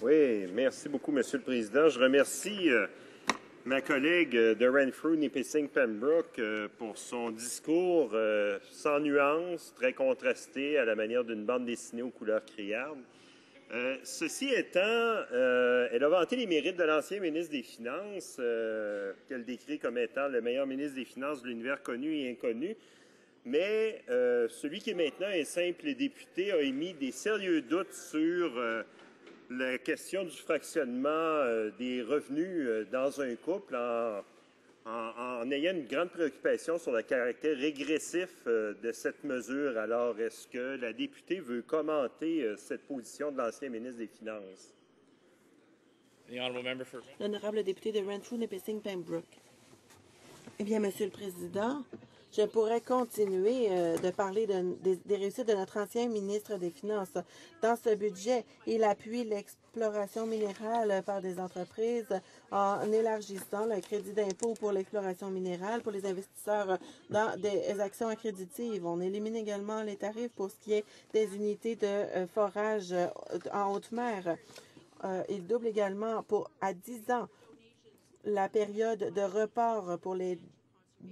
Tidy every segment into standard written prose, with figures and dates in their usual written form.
Oui, merci beaucoup, Monsieur le Président. Je remercie ma collègue de Renfrew, Nipissing Pembroke, pour son discours sans nuance, très contrasté à la manière d'une bande dessinée aux couleurs criardes. Ceci étant, elle a vanté les mérites de l'ancien ministre des Finances, qu'elle décrit comme étant le meilleur ministre des Finances de l'univers connu et inconnu. Mais celui qui est maintenant un simple député a émis des sérieux doutes sur la question du fractionnement des revenus dans un couple en ayant une grande préoccupation sur le caractère régressif de cette mesure. Alors, est-ce que la députée veut commenter cette position de l'ancien ministre des Finances? L'honorable député de Renfrew-Nipissing-Pembroke. Eh bien, Monsieur le Président, je pourrais continuer de parler des réussites de notre ancien ministre des Finances. Dans ce budget, il appuie l'exploration minérale par des entreprises en élargissant le crédit d'impôt pour l'exploration minérale pour les investisseurs dans des actions accréditives. On élimine également les tarifs pour ce qui est des unités de forage en haute mer. Il double également à 10 ans la période de report pour les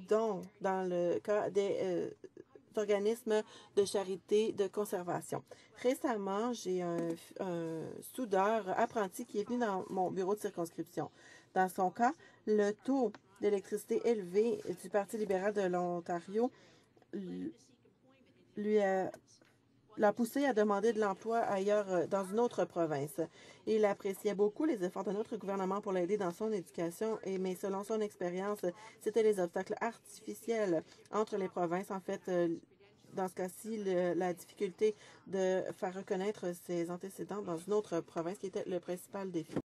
dont dans le cas des organismes de charité de conservation. Récemment, j'ai un soudeur apprenti qui est venu dans mon bureau de circonscription. Dans son cas, le taux d'électricité élevé du Parti libéral de l'Ontario l'a poussé à demander de l'emploi ailleurs dans une autre province. Il appréciait beaucoup les efforts de notre gouvernement pour l'aider dans son éducation, mais selon son expérience, c'était les obstacles artificiels entre les provinces. En fait, dans ce cas-ci, la difficulté de faire reconnaître ses antécédents dans une autre province qui était le principal défi.